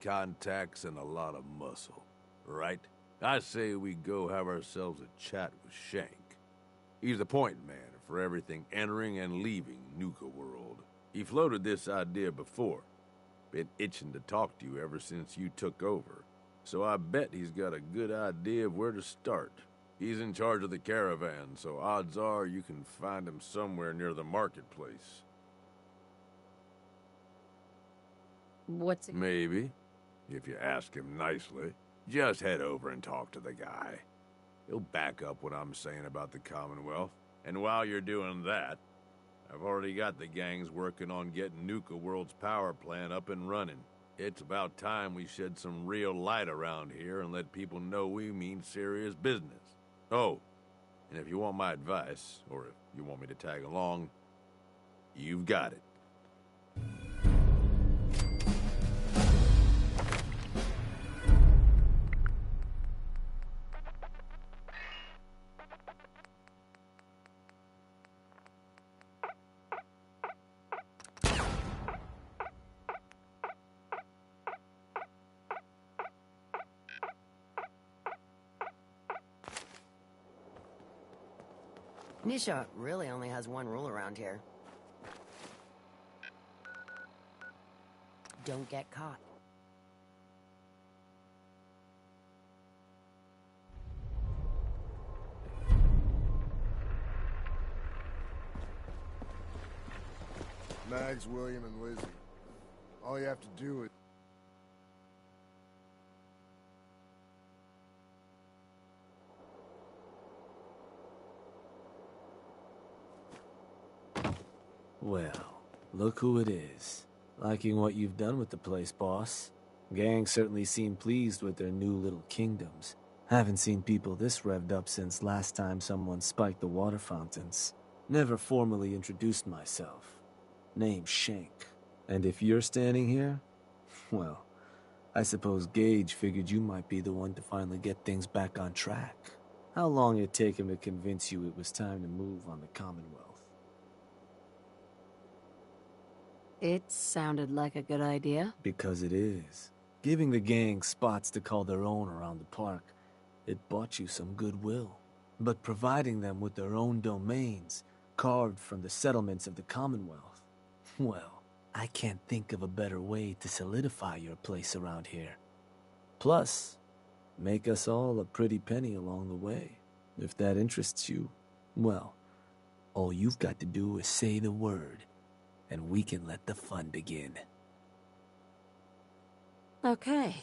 contacts, and a lot of muscle, right? I say we go have ourselves a chat with Shank. He's the point man for everything entering and leaving Nuka World. He floated this idea before. Been itching to talk to you ever since you took over. So I bet he's got a good idea of where to start. He's in charge of the caravan, so odds are you can find him somewhere near the marketplace. What's it? Maybe, if you ask him nicely. Just head over and talk to the guy. He'll back up what I'm saying about the Commonwealth. And while you're doing that, I've already got the gangs working on getting Nuka World's power plant up and running. It's about time we shed some real light around here and let people know we mean serious business. Oh, and if you want my advice, or if you want me to tag along, you've got it. Nisha really only has one rule around here. Don't get caught. Mags, William, and Lizzie. All you have to do is... Well, look who it is. Liking what you've done with the place, boss. Gang certainly seem pleased with their new little kingdoms. Haven't seen people this revved up since last time someone spiked the water fountains. Never formally introduced myself. Name's Shank. And if you're standing here, well, I suppose Gage figured you might be the one to finally get things back on track. How long did it take him to convince you it was time to move on the Commonwealth? It sounded like a good idea. Because it is. Giving the gang spots to call their own around the park, it bought you some goodwill. But providing them with their own domains, carved from the settlements of the Commonwealth, well, I can't think of a better way to solidify your place around here. Plus, make us all a pretty penny along the way. If that interests you, well, all you've got to do is say the word, and we can let the fun begin. Okay,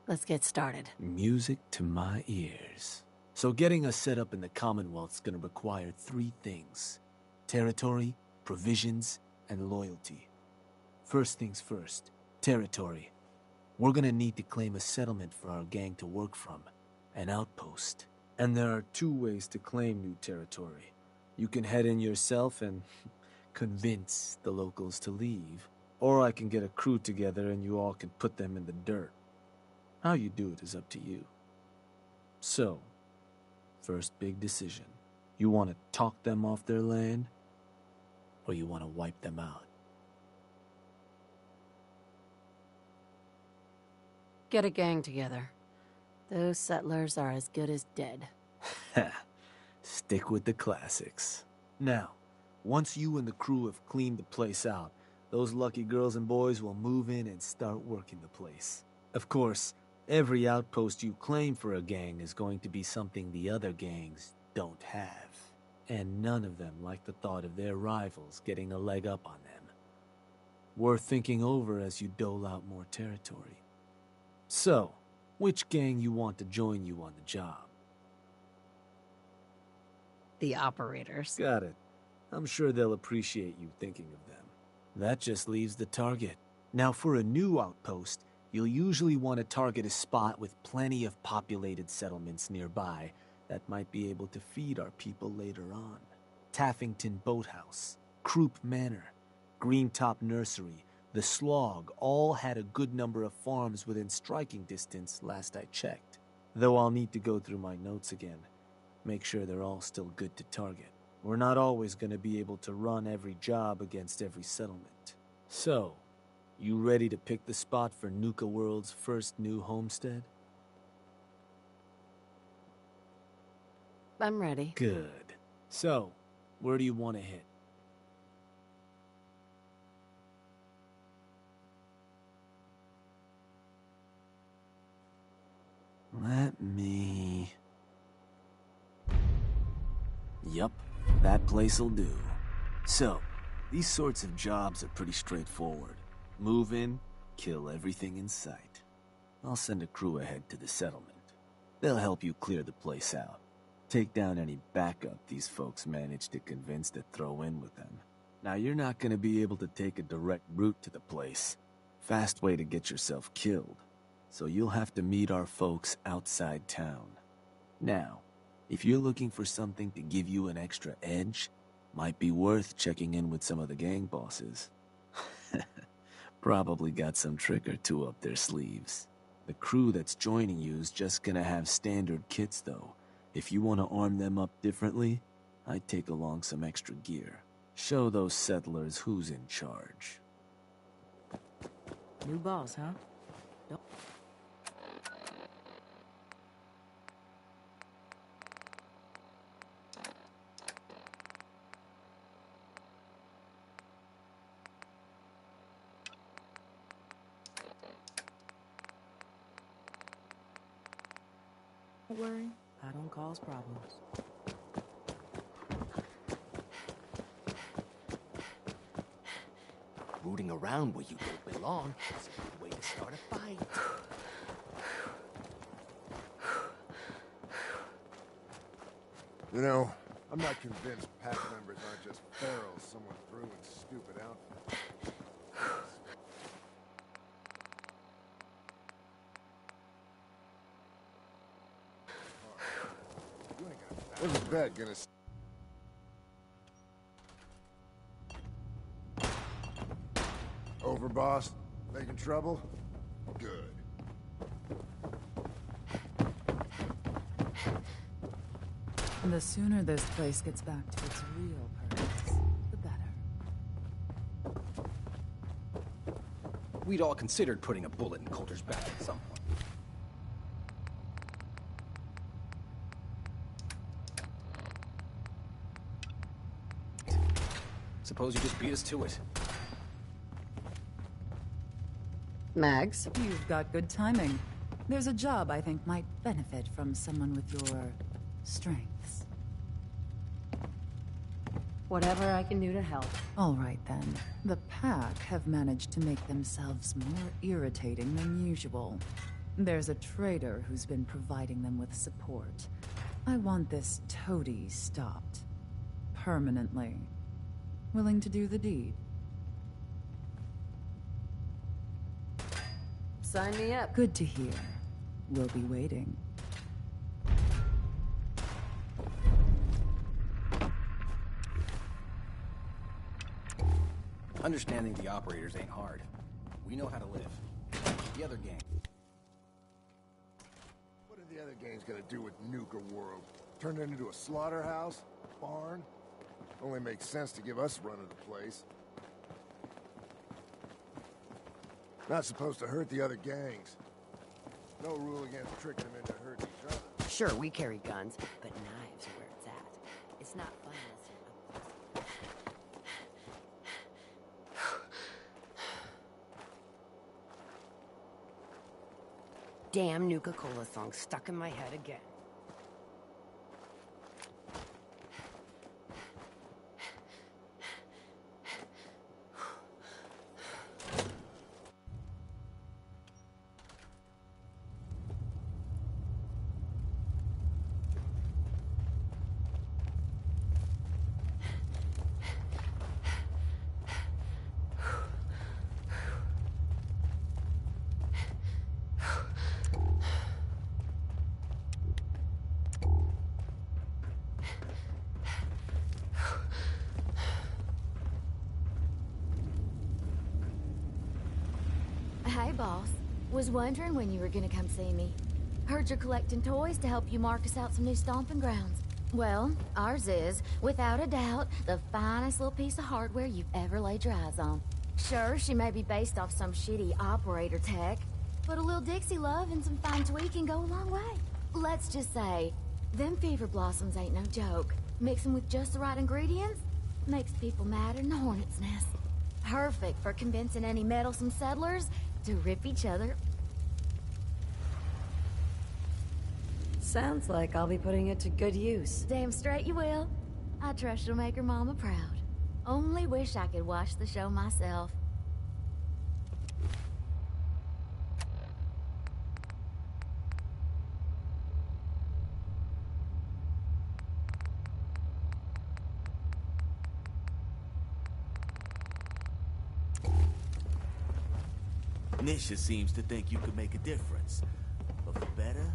let's get started. Music to my ears. So getting us set up in the Commonwealth's gonna require 3 things. Territory, provisions, and loyalty. First things first, territory. We're gonna need to claim a settlement for our gang to work from, an outpost. And there are 2 ways to claim new territory. You can head in yourself and convince the locals to leave, or I can get a crew together and you all can put them in the dirt. How you do it is up to you. So, first big decision. You want to talk them off their land, or you want to wipe them out? Get a gang together. Those settlers are as good as dead. Stick with the classics. Now, once you and the crew have cleaned the place out, those lucky girls and boys will move in and start working the place. Of course, every outpost you claim for a gang is going to be something the other gangs don't have. And none of them like the thought of their rivals getting a leg up on them. Worth thinking over as you dole out more territory. So, which gang you want to join you on the job? The operators. Got it. I'm sure they'll appreciate you thinking of them. That just leaves the target. Now for a new outpost, you'll usually want to target a spot with plenty of populated settlements nearby that might be able to feed our people later on. Taffington Boathouse, Croup Manor, Greentop Nursery, the Slog all had a good number of farms within striking distance last I checked. Though I'll need to go through my notes again. Make sure they're all still good to target. We're not always going to be able to run every job against every settlement. So, You ready to pick the spot for Nuka World's first new homestead? I'm ready. Good. So, where do you want to hit? Let me... Yup, that place'll do. So, these sorts of jobs are pretty straightforward. Move in, kill everything in sight. I'll send a crew ahead to the settlement. They'll help you clear the place out. Take down any backup these folks manage to convince to throw in with them. Now, you're not gonna be able to take a direct route to the place. Fast way to get yourself killed. So you'll have to meet our folks outside town. Now, if you're looking for something to give you an extra edge, might be worth checking in with some of the gang bosses. Probably got some trick or two up their sleeves. The crew that's joining you is just gonna have standard kits though. If you want to arm them up differently, I'd take along some extra gear. Show those settlers who's in charge. New boss, huh? Nope. Don't worry, I don't cause problems. Rooting around where you don't belong is a good way to start a fight. You know, I'm not convinced pack members aren't just ferals someone threw in stupid outfits. What's the bet gonna... Over, boss? Making trouble? Good. And the sooner this place gets back to its real purpose, the better. We'd all considered putting a bullet in Coulter's back at some point. Suppose you just beat us to it. Mags? You've got good timing. There's a job I think might benefit from someone with your strengths. Whatever I can do to help. All right then. The pack have managed to make themselves more irritating than usual. There's a trader who's been providing them with support. I want this toady stopped. Permanently. Willing to do the deed? Sign me up. Good to hear. We'll be waiting. Understanding the operators ain't hard. We know how to live. The other gang. What are the other gangs gonna do with Nuka World? Turn it into a slaughterhouse? Barn? Only makes sense to give us run of the place. Not supposed to hurt the other gangs. No rule against tricking them into hurting each other. Sure, we carry guns, but knives are where it's at. It's not fun unless you're Damn Nuka-Cola song stuck in my head again. Hey, boss. Was wondering when you were gonna come see me. Heard you're collecting toys to help you mark us out some new stomping grounds. Well, ours is, without a doubt, the finest little piece of hardware you've ever laid your eyes on. Sure, she may be based off some shitty operator tech, but a little Dixie love and some fine tweaking go a long way. Let's just say, them fever blossoms ain't no joke. Mix them with just the right ingredients, makes people madder than a hornet's nest. Perfect for convincing any meddlesome settlers to rip each other. Sounds like I'll be putting it to good use. Damn straight you will. I trust you'll make her mama proud. Only wish I could watch the show myself. Nisha seems to think you could make a difference. But for better?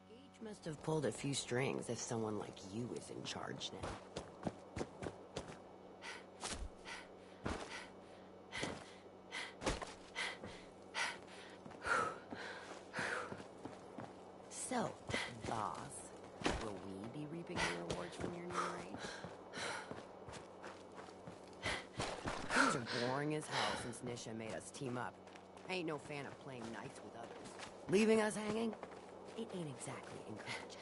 Gage must have pulled a few strings if someone like you is in charge now. So, boss, will we be reaping the rewards from your new reign? Things are boring as hell since Nisha made us team up. I ain't no fan of playing nice with others. Leaving us hanging? It ain't exactly encouraging.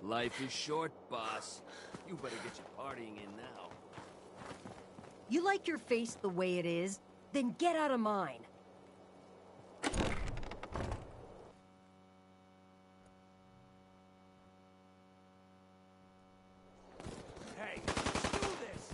Life is short, boss. You better get your partying in now. You like your face the way it is? Then get out of mine. Hey, let's do this!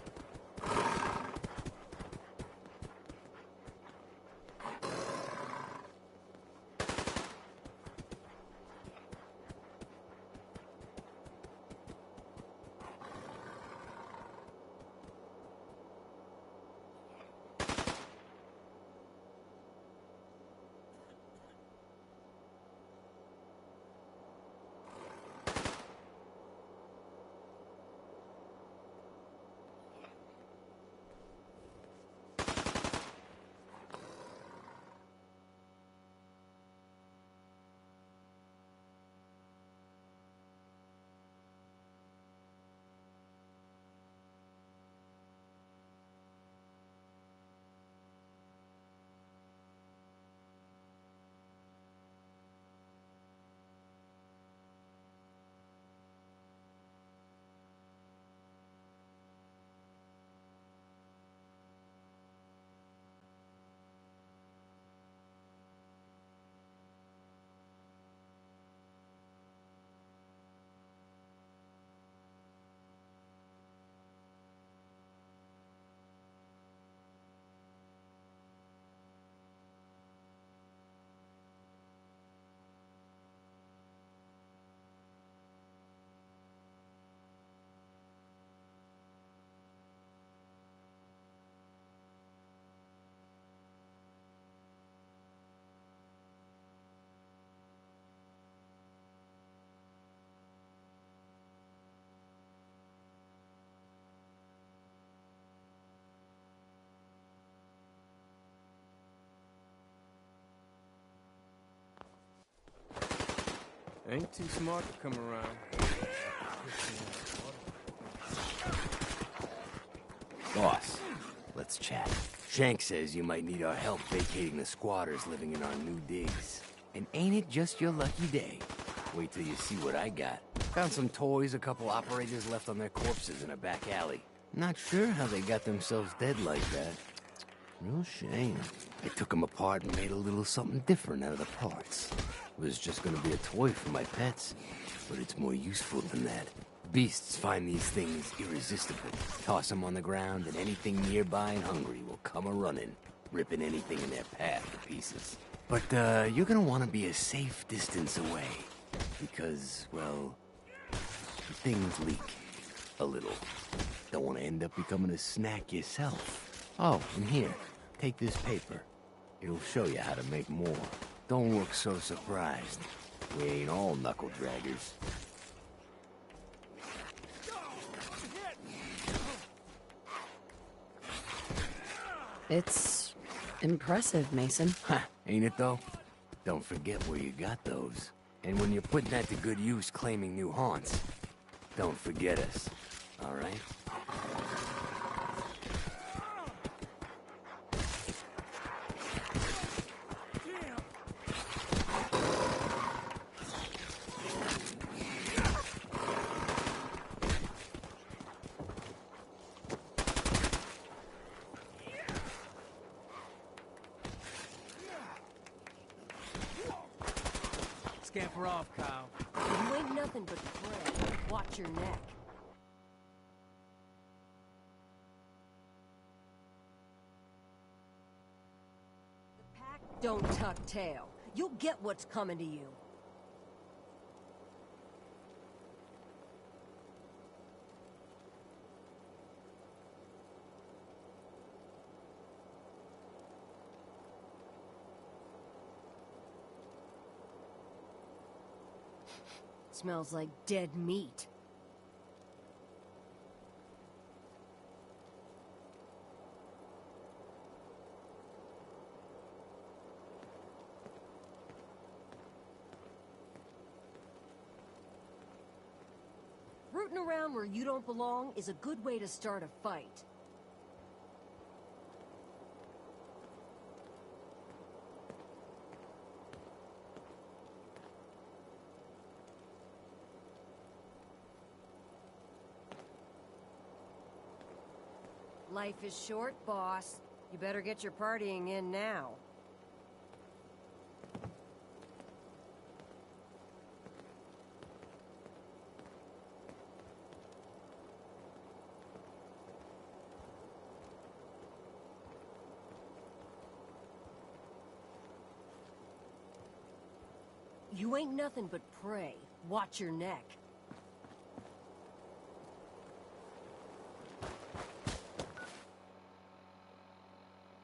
Ain't too smart to come around. Boss, let's chat. Shank says you might need our help vacating the squatters living in our new digs. And ain't it just your lucky day? Wait till you see what I got. Found some toys a couple operators left on their corpses in a back alley. Not sure how they got themselves dead like that. Real shame. I took them apart and made a little something different out of the parts. It was just gonna be a toy for my pets, but it's more useful than that. Beasts find these things irresistible. Toss them on the ground, and anything nearby and hungry will come a-running, ripping anything in their path to pieces. But, you're gonna want to be a safe distance away. Because, well, things leak. A little. Don't want to end up becoming a snack yourself. Oh, and here, take this paper. It'll show you how to make more. Don't look so surprised. We ain't all knuckle draggers. It's impressive, Mason. Ha, ain't it though? Don't forget where you got those. And when you're putting that to good use claiming new haunts, don't forget us, all right? Scamper off, Kyle. You ain't nothing but prey. Watch your neck. The pack don't tuck tail. You'll get what's coming to you. Smells like dead meat. Rooting around where you don't belong is a good way to start a fight. Life is short, boss. You better get your partying in now. You ain't nothing but prey. Watch your neck.